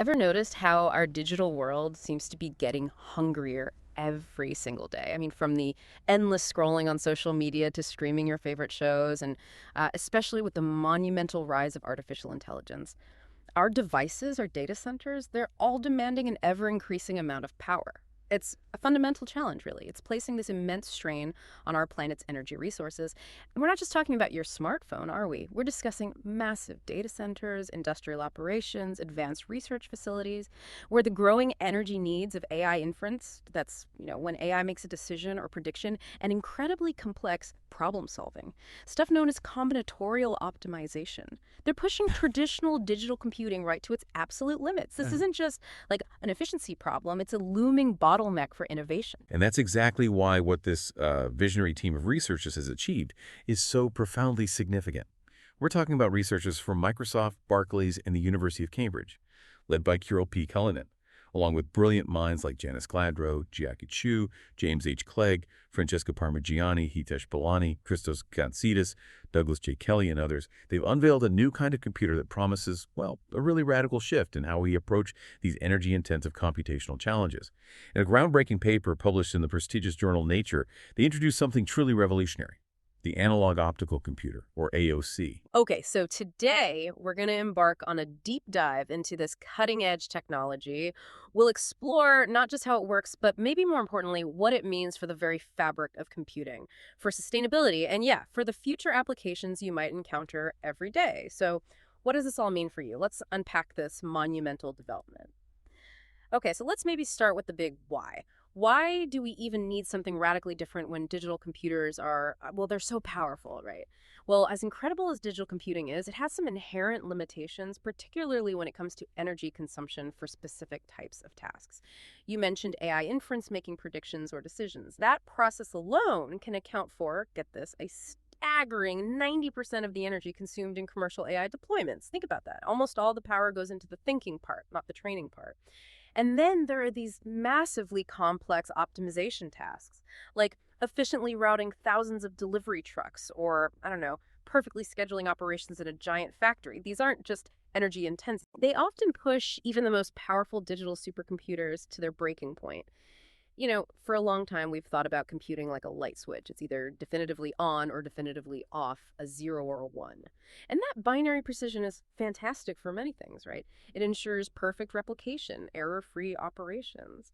Ever noticed how our digital world seems to be getting hungrier every single day? I mean, from the endless scrolling on social media to streaming your favorite shows, and especially with the monumental rise of artificial intelligence. Our devices, our data centers, they're all demanding an ever increasing amount of power. It's a fundamental challenge, really. It's placing this immense strain on our planet's energy resources. And we're not just talking about your smartphone, are we? We're discussing massive data centers, industrial operations, advanced research facilities, where the growing energy needs of AI inference, that's, when AI makes a decision or prediction, and incredibly complex problem solving, stuff known as combinatorial optimization. They're pushing traditional digital computing right to its absolute limits. This isn't just like an efficiency problem, it's a looming bottleneck for innovation. And that's exactly why what this visionary team of researchers has achieved is so profoundly significant. We're talking about researchers from Microsoft, Barclays, and the University of Cambridge, led by Kirill P. Cullinan, along with brilliant minds like Janice Gladrow, Jiaki Chu, James H. Clegg, Francesca Parmigiani, Hitesh Balani, Christos Gantsidis, Douglas J. Kelly, and others. They've unveiled a new kind of computer that promises, well, a really radical shift in how we approach these energy-intensive computational challenges. In a groundbreaking paper published in the prestigious journal Nature, they introduced something truly revolutionary: the Analog Optical Computer, or AOC. Okay, so today we're going to embark on a deep dive into this cutting edge technology. We'll explore not just how it works, but maybe more importantly, what it means for the very fabric of computing, for sustainability, and yeah, for the future applications you might encounter every day. So, what does this all mean for you? Let's unpack this monumental development. Okay, so let's maybe start with the big why. Why do we even need something radically different when digital computers are, well, they're so powerful, right? Well, as incredible as digital computing is, it has some inherent limitations, particularly when it comes to energy consumption for specific types of tasks. You mentioned AI inference making predictions or decisions. That process alone can account for, get this, a staggering 90% of the energy consumed in commercial AI deployments. Think about that. Almost all the power goes into the thinking part, not the training part. And then there are these massively complex optimization tasks, like efficiently routing thousands of delivery trucks or, I don't know, perfectly scheduling operations in a giant factory. These aren't just energy intense. They often push even the most powerful digital supercomputers to their breaking point. For a long time, we've thought about computing like a light switch. It's either definitively on or definitively off, a 0 or a 1. And that binary precision is fantastic for many things, right? It ensures perfect replication, error-free operations.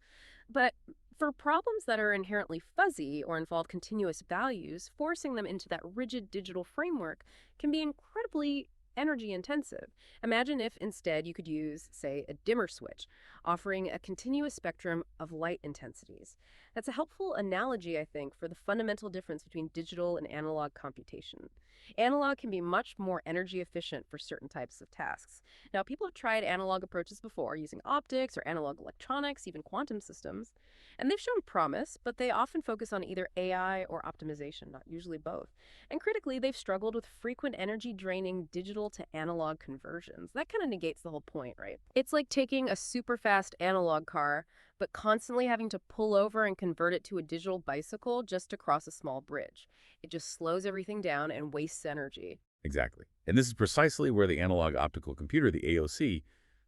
But for problems that are inherently fuzzy or involve continuous values, forcing them into that rigid digital framework can be incredibly energy intensive. Imagine if instead you could use, say, a dimmer switch, offering a continuous spectrum of light intensities. That's a helpful analogy, I think, for the fundamental difference between digital and analog computation. Analog can be much more energy efficient for certain types of tasks. Now, people have tried analog approaches before, using optics or analog electronics, even quantum systems, and they've shown promise, but they often focus on either AI or optimization, not usually both. And critically, they've struggled with frequent energy-draining digital to analog conversions. That kind of negates the whole point, right? It's like taking a super fast analog car, but constantly having to pull over and convert it to a digital bicycle just to cross a small bridge. It just slows everything down and wastes energy. Exactly. And this is precisely where the Analog Optical Computer, the AOC,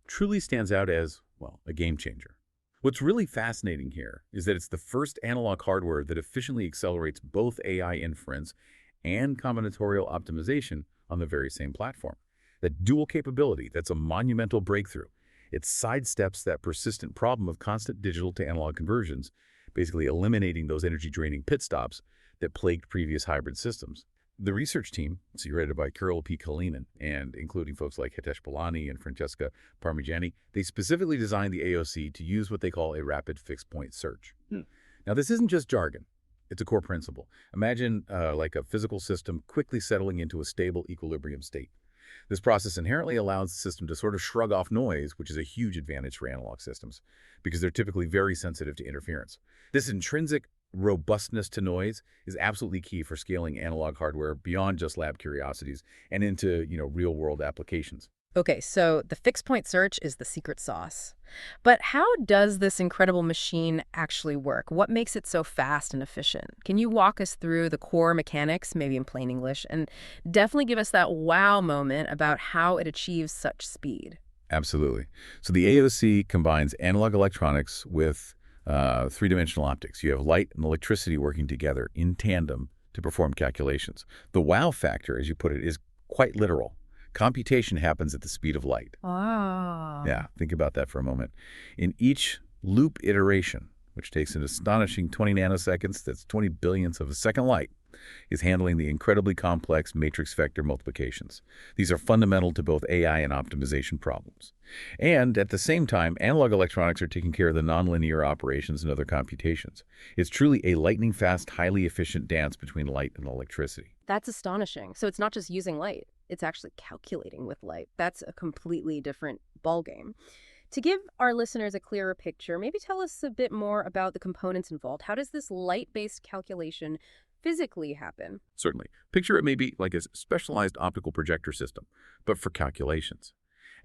truly stands out as, well, a game changer. What's really fascinating here is that it's the first analog hardware that efficiently accelerates both AI inference and combinatorial optimization on the very same platform. That dual capability, that's a monumental breakthrough. It sidesteps that persistent problem of constant digital to analog conversions, basically eliminating those energy-draining pit stops that plagued previous hybrid systems. The research team, spearheaded by Kirill P. Cullinan, and including folks like Hitesh Balani and Francesca Parmigiani, they specifically designed the AOC to use what they call a rapid fixed-point search. Now, this isn't just jargon. It's a core principle. Imagine like a physical system quickly settling into a stable equilibrium state. This process inherently allows the system to sort of shrug off noise, which is a huge advantage for analog systems, because they're typically very sensitive to interference. This intrinsic robustness to noise is absolutely key for scaling analog hardware beyond just lab curiosities and into, real-world applications. Okay, so the fixed point search is the secret sauce. But how does this incredible machine actually work? What makes it so fast and efficient? Can you walk us through the core mechanics, maybe in plain English, and definitely give us that wow moment about how it achieves such speed? Absolutely. So the AOC combines analog electronics with three-dimensional optics. You have light and electricity working together in tandem to perform calculations. The wow factor, as you put it, is quite literal. Computation happens at the speed of light. Ah. Yeah, think about that for a moment. In each loop iteration, which takes an astonishing 20 nanoseconds, that's 20 billionths of a second light, is handling the incredibly complex matrix vector multiplications. These are fundamental to both AI and optimization problems. And at the same time, analog electronics are taking care of the nonlinear operations and other computations. It's truly a lightning-fast, highly efficient dance between light and electricity. That's astonishing. So it's not just using light, it's actually calculating with light. That's a completely different ballgame. To give our listeners a clearer picture, maybe tell us a bit more about the components involved. How does this light-based calculation physically happen? Certainly. Picture it maybe like a specialized optical projector system, but for calculations.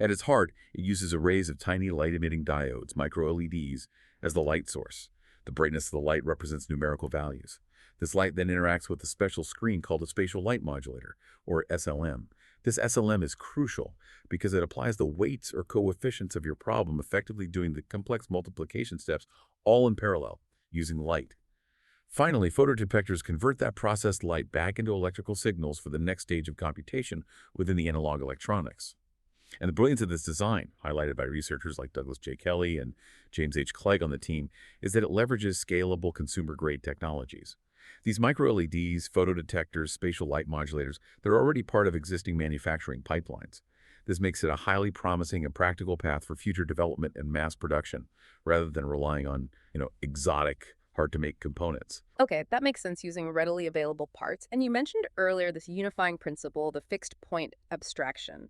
At its heart, it uses arrays of tiny light-emitting diodes, micro-LEDs, as the light source. The brightness of the light represents numerical values. This light then interacts with a special screen called a spatial light modulator, or SLM. This SLM is crucial because it applies the weights or coefficients of your problem, effectively doing the complex multiplication steps all in parallel, using light. Finally, photodetectors convert that processed light back into electrical signals for the next stage of computation within the analog electronics. And the brilliance of this design, highlighted by researchers like Douglas J. Kelly and James H. Clegg on the team, is that it leverages scalable consumer-grade technologies. These micro-LEDs, photodetectors, spatial light modulators, they're already part of existing manufacturing pipelines. This makes it a highly promising and practical path for future development and mass production, rather than relying on, exotic, hard-to-make components. Okay, that makes sense using readily available parts. And you mentioned earlier this unifying principle, the fixed point abstraction.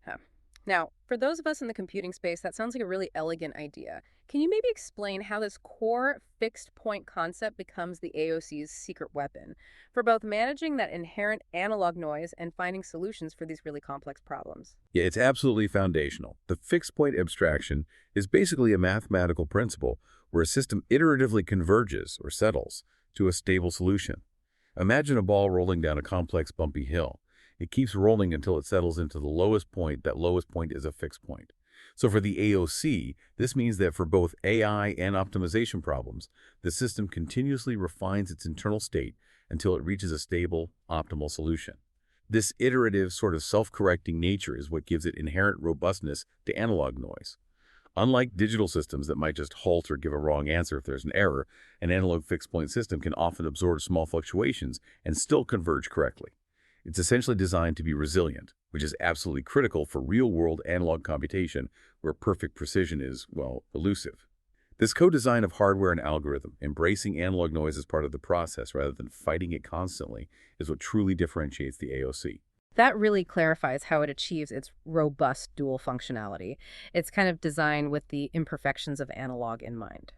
Huh. Now, for those of us in the computing space, that sounds like a really elegant idea. Can you maybe explain how this core fixed point concept becomes the AOC's secret weapon for both managing that inherent analog noise and finding solutions for these really complex problems? Yeah, it's absolutely foundational. The fixed point abstraction is basically a mathematical principle where a system iteratively converges or settles to a stable solution. Imagine a ball rolling down a complex bumpy hill. It keeps rolling until it settles into the lowest point. That lowest point is a fixed point. So for the AOC, this means that for both AI and optimization problems, the system continuously refines its internal state until it reaches a stable, optimal solution. This iterative, sort of self-correcting nature is what gives it inherent robustness to analog noise. Unlike digital systems that might just halt or give a wrong answer if there's an error, an analog fixed-point system can often absorb small fluctuations and still converge correctly. It's essentially designed to be resilient, which is absolutely critical for real-world analog computation where perfect precision is, well, elusive. This co-design of hardware and algorithm, embracing analog noise as part of the process rather than fighting it constantly, is what truly differentiates the AOC. That really clarifies how it achieves its robust dual functionality. It's kind of designed with the imperfections of analog in mind.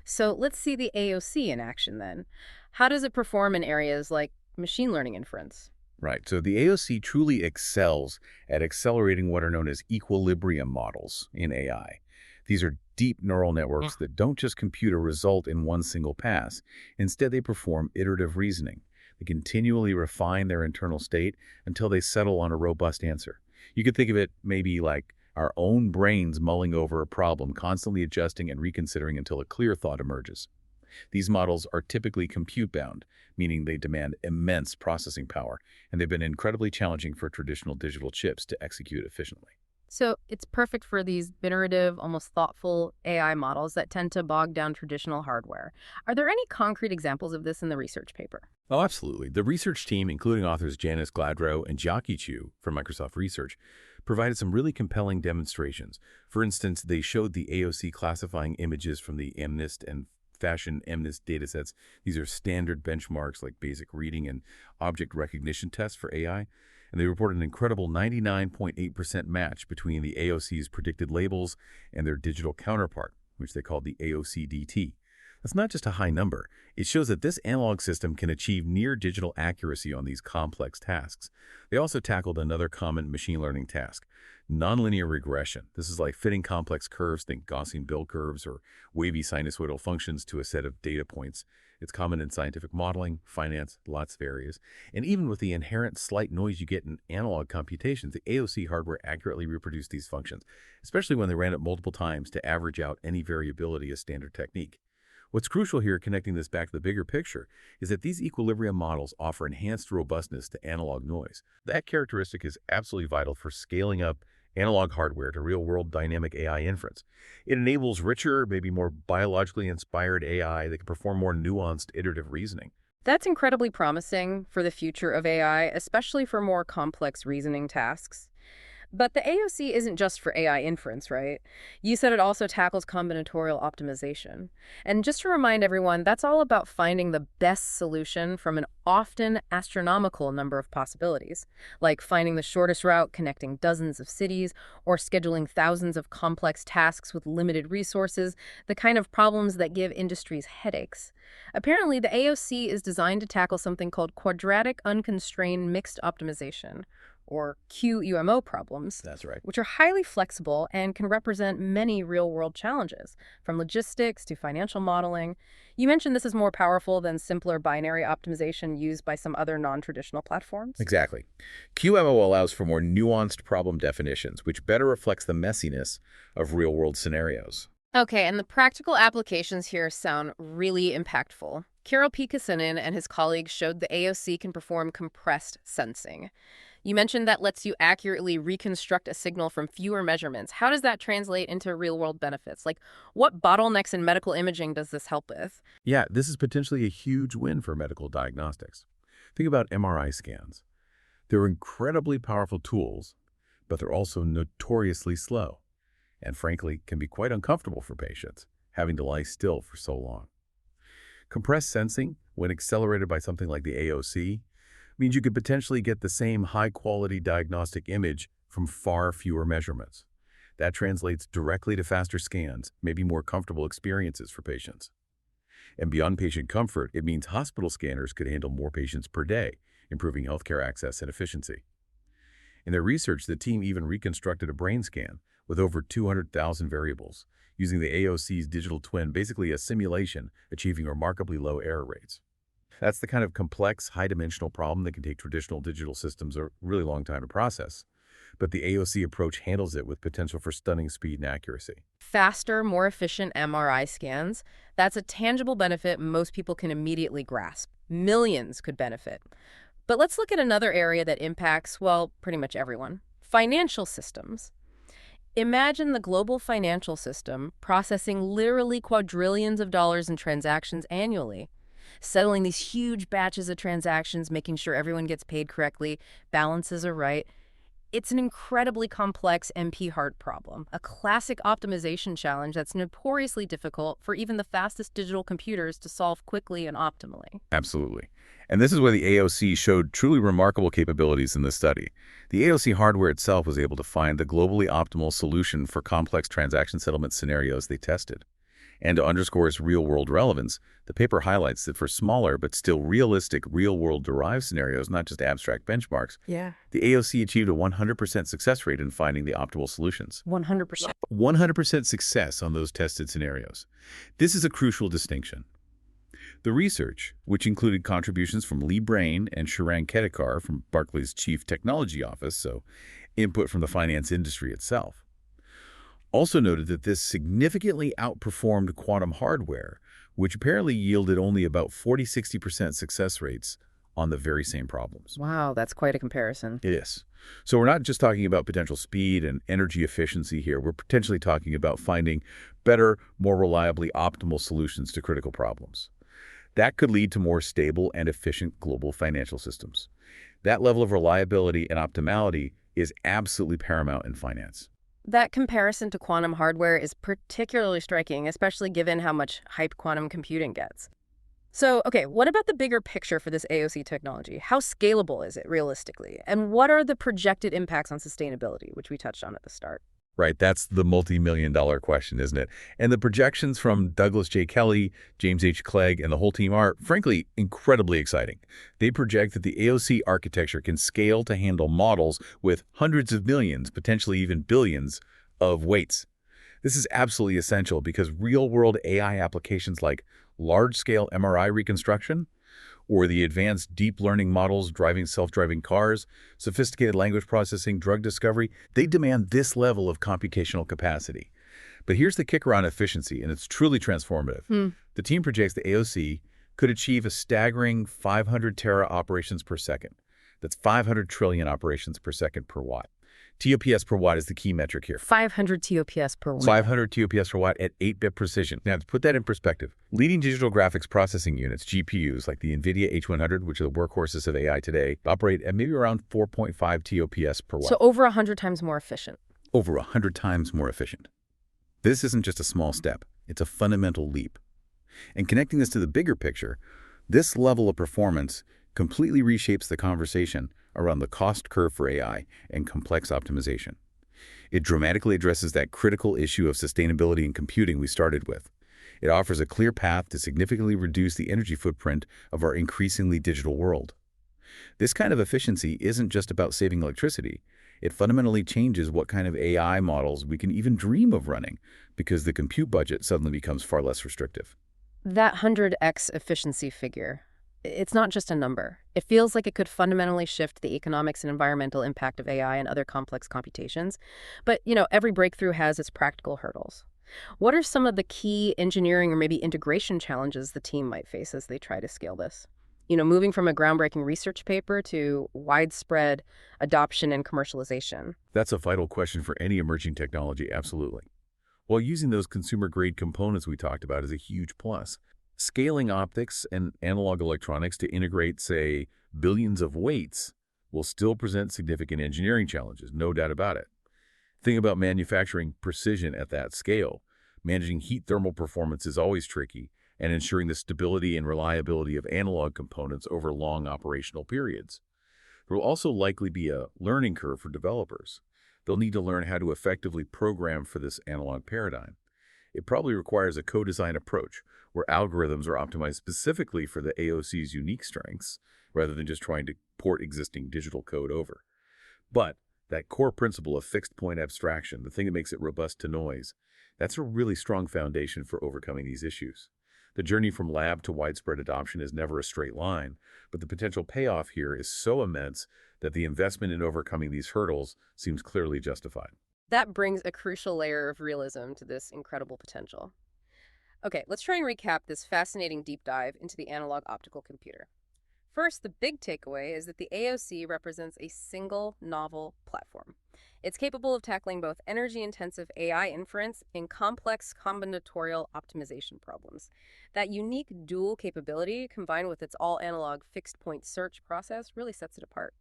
So let's see the AOC in action then. How does it perform in areas like machine learning inference? Right, so the AOC truly excels at accelerating what are known as equilibrium models in AI. These are deep neural networks that don't just compute a result in one single pass. Instead, they perform iterative reasoning. They continually refine their internal state until they settle on a robust answer. You could think of it maybe like our own brains mulling over a problem, constantly adjusting and reconsidering until a clear thought emerges. These models are typically compute-bound, meaning they demand immense processing power, and they've been incredibly challenging for traditional digital chips to execute efficiently. So it's perfect for these iterative, almost thoughtful AI models that tend to bog down traditional hardware. Are there any concrete examples of this in the research paper? Oh, absolutely. The research team, including authors Janice Gladrow and Jiaqi Chu from Microsoft Research, provided some really compelling demonstrations. For instance, they showed the AOC classifying images from the MNIST and Fashion MNIST datasets. These are standard benchmarks like basic reading and object recognition tests for AI. And they reported an incredible 99.8% match between the AOC's predicted labels and their digital counterpart, which they called the AOCDT. That's not just a high number. It shows that this analog system can achieve near-digital accuracy on these complex tasks. They also tackled another common machine learning task, nonlinear regression. This is like fitting complex curves, think Gaussian bill curves or wavy sinusoidal functions to a set of data points. It's common in scientific modeling, finance, lots of areas. And even with the inherent slight noise you get in analog computations, the AOC hardware accurately reproduced these functions, especially when they ran it multiple times to average out any variability as standard technique. What's crucial here, connecting this back to the bigger picture, is that these equilibrium models offer enhanced robustness to analog noise. That characteristic is absolutely vital for scaling up analog hardware to real-world dynamic AI inference. It enables richer, maybe more biologically inspired AI that can perform more nuanced iterative reasoning. That's incredibly promising for the future of AI, especially for more complex reasoning tasks. But the AOC isn't just for AI inference, right? You said it also tackles combinatorial optimization. And just to remind everyone, that's all about finding the best solution from an often astronomical number of possibilities, like finding the shortest route, connecting dozens of cities, or scheduling thousands of complex tasks with limited resources, the kind of problems that give industries headaches. Apparently, the AOC is designed to tackle something called quadratic unconstrained mixed optimization, or QUMO problems, That's right. which are highly flexible and can represent many real-world challenges, from logistics to financial modeling. You mentioned this is more powerful than simpler binary optimization used by some other non-traditional platforms. Exactly. QMO allows for more nuanced problem definitions, which better reflects the messiness of real-world scenarios. Okay, and the practical applications here sound really impactful. Kirill Pikasinin and his colleagues showed the AOC can perform compressed sensing. You mentioned that lets you accurately reconstruct a signal from fewer measurements. How does that translate into real-world benefits? Like, what bottlenecks in medical imaging does this help with? Yeah, this is potentially a huge win for medical diagnostics. Think about MRI scans. They're incredibly powerful tools, but they're also notoriously slow, and frankly, can be quite uncomfortable for patients, having to lie still for so long. Compressed sensing, when accelerated by something like the AOC, means you could potentially get the same high-quality diagnostic image from far fewer measurements. That translates directly to faster scans, maybe more comfortable experiences for patients. And beyond patient comfort, it means hospital scanners could handle more patients per day, improving healthcare access and efficiency. In their research, the team even reconstructed a brain scan with over 200,000 variables, using the AOC's digital twin, basically a simulation, achieving remarkably low error rates. That's the kind of complex, high-dimensional problem that can take traditional digital systems a really long time to process. But the AOC approach handles it with potential for stunning speed and accuracy. Faster, more efficient MRI scans, that's a tangible benefit most people can immediately grasp. Millions could benefit. But let's look at another area that impacts, well, pretty much everyone. Financial systems. Imagine the global financial system processing literally quadrillions of dollars in transactions annually, settling these huge batches of transactions, making sure everyone gets paid correctly, balances are right. It's an incredibly complex MP hard problem, a classic optimization challenge that's notoriously difficult for even the fastest digital computers to solve quickly and optimally. Absolutely. And this is where the AOC showed truly remarkable capabilities in this study. The AOC hardware itself was able to find the globally optimal solution for complex transaction settlement scenarios they tested. And to underscore its real-world relevance, the paper highlights that for smaller but still realistic real-world derived scenarios, not just abstract benchmarks, Yeah. the AOC achieved a 100% success rate in finding the optimal solutions. 100%. 100% success on those tested scenarios. This is a crucial distinction. The research, which included contributions from Lee Brain and Shirang Kedekar from Barclays' Chief Technology Office, so input from the finance industry itself, also noted that this significantly outperformed quantum hardware, which apparently yielded only about 40–60% success rates on the very same problems. Wow, that's quite a comparison. It is. So we're not just talking about potential speed and energy efficiency here. We're potentially talking about finding better, more reliably optimal solutions to critical problems. That could lead to more stable and efficient global financial systems. That level of reliability and optimality is absolutely paramount in finance. That comparison to quantum hardware is particularly striking, especially given how much hype quantum computing gets. So, okay, what about the bigger picture for this AOC technology? How scalable is it realistically? And what are the projected impacts on sustainability, which we touched on at the start? Right, that's the multi-million-dollar question, isn't it? And the projections from Douglas J. Kelly, James H. Clegg, and the whole team are, frankly, incredibly exciting. They project that the AOC architecture can scale to handle models with hundreds of millions, potentially even billions, of weights. This is absolutely essential because real-world AI applications like large-scale MRI reconstruction or the advanced deep learning models driving self-driving cars, sophisticated language processing, drug discovery, they demand this level of computational capacity. But here's the kicker on efficiency, and it's truly transformative. Hmm. The team projects the AOC could achieve a staggering 500 tera operations per second. That's 500 trillion operations per second per watt. TOPS per watt is the key metric here. 500 TOPS per watt. 500 TOPS per watt at 8-bit precision. Now, to put that in perspective, leading digital graphics processing units, GPUs, like the NVIDIA H100, which are the workhorses of AI today, operate at maybe around 4.5 TOPS per watt. So over 100 times more efficient. Over 100 times more efficient. This isn't just a small step. It's a fundamental leap. And connecting this to the bigger picture, this level of performance completely reshapes the conversation around the cost curve for AI and complex optimization. It dramatically addresses that critical issue of sustainability in computing we started with. It offers a clear path to significantly reduce the energy footprint of our increasingly digital world. This kind of efficiency isn't just about saving electricity. It fundamentally changes what kind of AI models we can even dream of running because the compute budget suddenly becomes far less restrictive. That 100x efficiency figure, it's not just a number. It feels like it could fundamentally shift the economics and environmental impact of AI and other complex computations. But, every breakthrough has its practical hurdles. What are some of the key engineering or maybe integration challenges the team might face as they try to scale this? Moving from a groundbreaking research paper to widespread adoption and commercialization. That's a vital question for any emerging technology, absolutely. While using those consumer-grade components we talked about is a huge plus, scaling optics and analog electronics to integrate, say, billions of weights will still present significant engineering challenges, no doubt about it. Think about manufacturing precision at that scale. Managing heat thermal performance is always tricky, and ensuring the stability and reliability of analog components over long operational periods. There will also likely be a learning curve for developers. They'll need to learn how to effectively program for this analog paradigm. It probably requires a co-design approach where algorithms are optimized specifically for the AOC's unique strengths rather than just trying to port existing digital code over. But that core principle of fixed-point abstraction, the thing that makes it robust to noise, that's a really strong foundation for overcoming these issues. The journey from lab to widespread adoption is never a straight line, but the potential payoff here is so immense that the investment in overcoming these hurdles seems clearly justified. That brings a crucial layer of realism to this incredible potential. Okay, let's try and recap this fascinating deep dive into the analog optical computer. First, the big takeaway is that the AOC represents a single novel platform. It's capable of tackling both energy-intensive AI inference and complex combinatorial optimization problems. That unique dual capability, combined with its all-analog fixed-point search process, really sets it apart.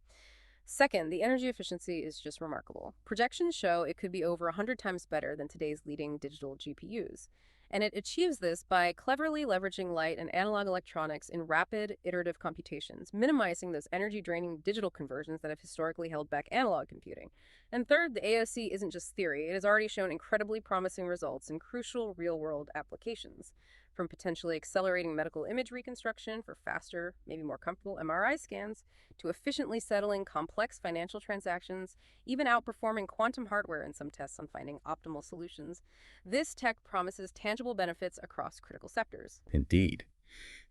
Second, the energy efficiency is just remarkable. Projections show it could be over 100 times better than today's leading digital GPUs. And it achieves this by cleverly leveraging light and analog electronics in rapid, iterative computations, minimizing those energy-draining digital conversions that have historically held back analog computing. And third, the AOC isn't just theory. It has already shown incredibly promising results in crucial real-world applications, from potentially accelerating medical image reconstruction for faster, maybe more comfortable MRI scans, to efficiently settling complex financial transactions, even outperforming quantum hardware in some tests on finding optimal solutions. This tech promises tangible benefits across critical sectors. Indeed.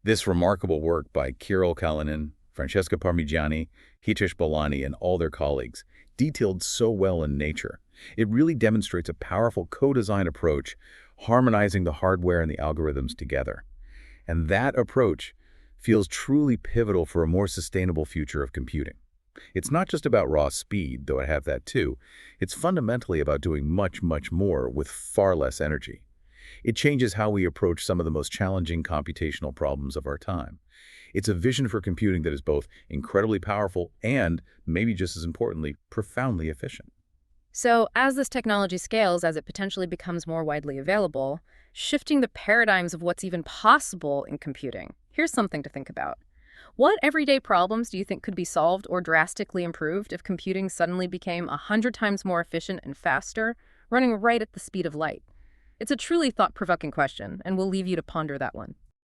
This remarkable work by Kirill Kalinin, Francesca Parmigiani, Hitesh Balani, and all their colleagues, detailed so well in Nature. It really demonstrates a powerful co-design approach, harmonizing the hardware and the algorithms together. And that approach feels truly pivotal for a more sustainable future of computing. It's not just about raw speed, though I have that too. It's fundamentally about doing much, much more with far less energy. It changes how we approach some of the most challenging computational problems of our time. It's a vision for computing that is both incredibly powerful and, maybe just as importantly, profoundly efficient. So as this technology scales, as it potentially becomes more widely available, shifting the paradigms of what's even possible in computing, here's something to think about. What everyday problems do you think could be solved or drastically improved if computing suddenly became 100 times more efficient and faster, running right at the speed of light? It's a truly thought-provoking question, and we'll leave you to ponder that one.